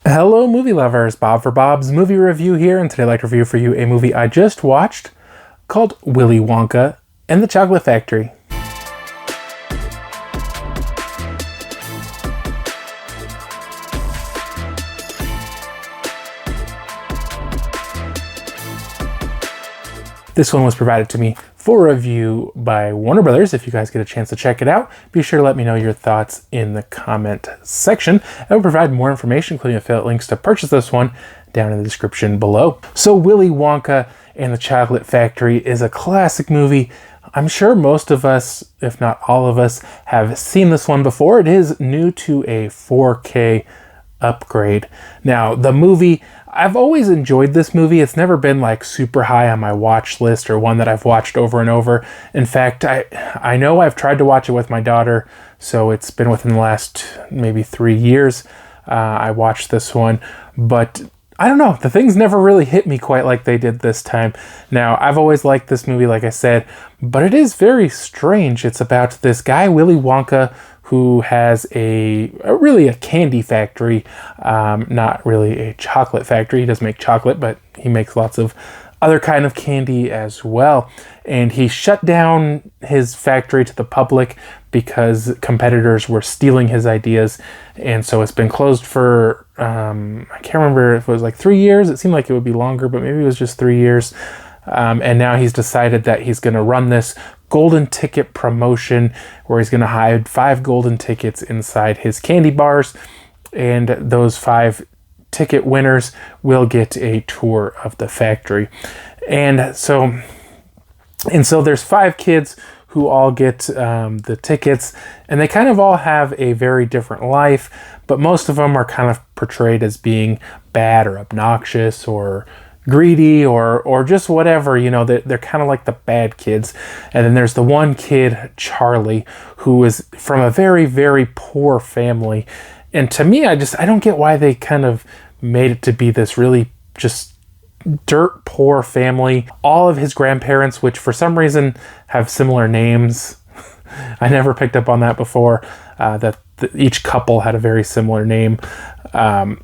Hello movie lovers, Bob for Bob's Movie Review here, and today I'd like to review for you a movie I just watched called Willy Wonka and the Chocolate Factory. This one was provided to me for review by Warner Brothers. If you guys get a chance to check it out, be sure to let me know your thoughts in the comment section. I will provide more information, including affiliate links to purchase this one, down in the description below. So Willy Wonka and the Chocolate Factory is a classic movie. I'm sure most of us, if not all of us, have seen this one before. It is new to a 4K upgrade. Now, the movie, I've always enjoyed this movie. It's never been like super high on my watch list or one that I've watched over and over. In fact, I know I've tried to watch it with my daughter, so it's been within the last maybe 3 years I watched this one, but I don't know, the things never really hit me quite like they did this time. Now, I've always liked this movie, like I said, but it is very strange. It's about this guy, Willy Wonka, who has really a candy factory, not really a chocolate factory. He does make chocolate, but he makes lots of other kind of candy as well. And he shut down his factory to the public because competitors were stealing his ideas. And so it's been closed for, I can't remember if it was like 3 years. It seemed like it would be longer, but maybe it was just 3 years. And now he's decided that he's going to run this golden ticket promotion where he's going to hide 5 golden tickets inside his candy bars, and those 5 ticket winners will get a tour of the factory. And so there's 5 kids who all get the tickets, and they kind of all have a very different life, but most of them are kind of portrayed as being bad or obnoxious or greedy or just whatever, you know. They're kind of like the bad kids. And then there's the one kid, Charlie, who is from a very, very poor family. And to me, I don't get why they kind of made it to be this really just dirt poor family. All of his grandparents, which for some reason have similar names, I never picked up on that before, each couple had a very similar name. And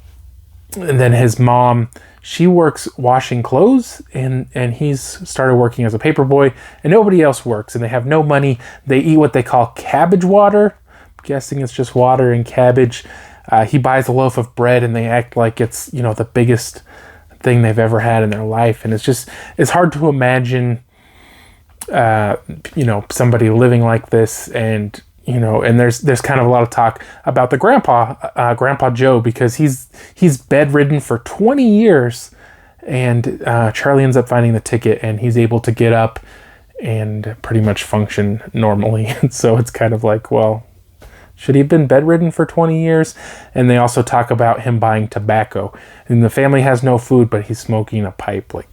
then his mom, she works washing clothes, and he's started working as a paperboy, and nobody else works, and they have no money. They eat what they call cabbage water. I'm guessing it's just water and cabbage. He buys a loaf of bread, and they act like it's, you know, the biggest thing they've ever had in their life. And it's hard to imagine, somebody living like this. And and there's kind of a lot of talk about the Grandpa Joe, because he's bedridden for 20 years, and Charlie ends up finding the ticket, and he's able to get up and pretty much function normally. And so it's kind of like, well, should he have been bedridden for 20 years? And they also talk about him buying tobacco, and the family has no food, but he's smoking a pipe. Like,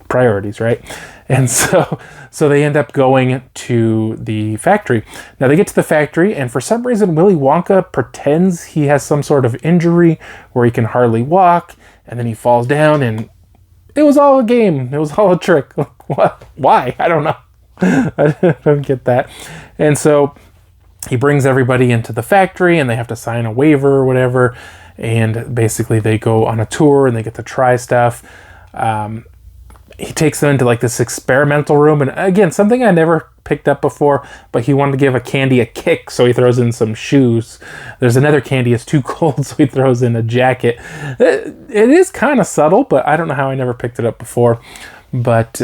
priorities, right? And so they end up going to the factory. Now they get to the factory, and for some reason Willy Wonka pretends he has some sort of injury where he can hardly walk, and then he falls down, and it was all a game. It was all a trick. What? Why? I don't know. I don't get that. And so he brings everybody into the factory, and they have to sign a waiver or whatever, and basically they go on a tour and they get to try stuff. He takes them into like this experimental room, and again, something I never picked up before, but he wanted to give a candy a kick, so he throws in some shoes. There's another candy is too cold, so he throws in a jacket. It is kind of subtle, but I don't know how I never picked it up before. But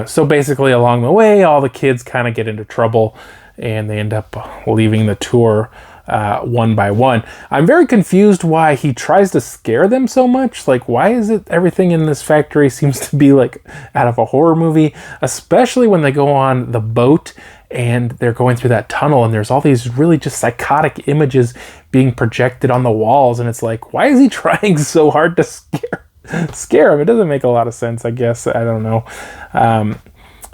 so basically along the way, all the kids kind of get into trouble, and they end up leaving the tour one by one. I'm very confused why he tries to scare them so much. Like, why is it everything in this factory seems to be like out of a horror movie, especially when they go on the boat and they're going through that tunnel, and there's all these really just psychotic images being projected on the walls, and it's like, why is he trying so hard to scare him? It doesn't make a lot of sense, I guess. I don't know.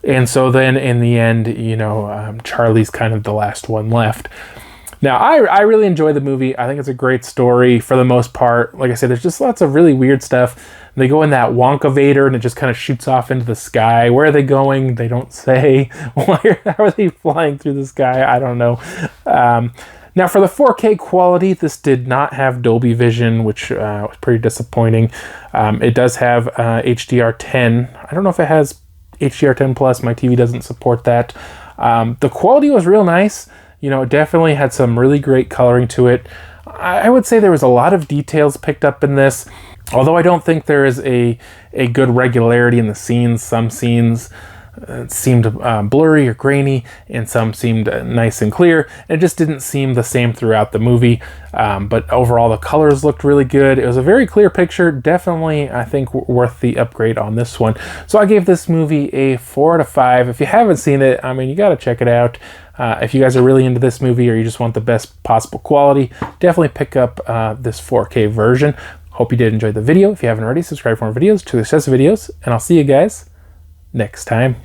And so then in the end, Charlie's kind of the last one left. Now, I really enjoy the movie. I think it's a great story for the most part. Like I said, there's just lots of really weird stuff. They go in that Wonkavator, and it just kind of shoots off into the sky. Where are they going? They don't say. How are they flying through the sky? I don't know. Now for the 4K quality, this did not have Dolby Vision, which was pretty disappointing. It does have HDR10. I don't know if it has HDR10 Plus. My TV doesn't support that. The quality was real nice. You know, it definitely had some really great coloring to it. I would say there was a lot of details picked up in this, although I don't think there is a good regularity in the scenes. Some scenes seemed blurry or grainy, and some seemed nice and clear. It just didn't seem the same throughout the movie, but overall the colors looked really good. It was a very clear picture, definitely I think worth the upgrade on this one. So I gave this movie a 4 out of 5. If you haven't seen it, I mean, you gotta check it out. If you guys are really into this movie or you just want the best possible quality, definitely pick up this 4K version. Hope you did enjoy the video. If you haven't already, subscribe for more videos, to the videos, and I'll see you guys next time.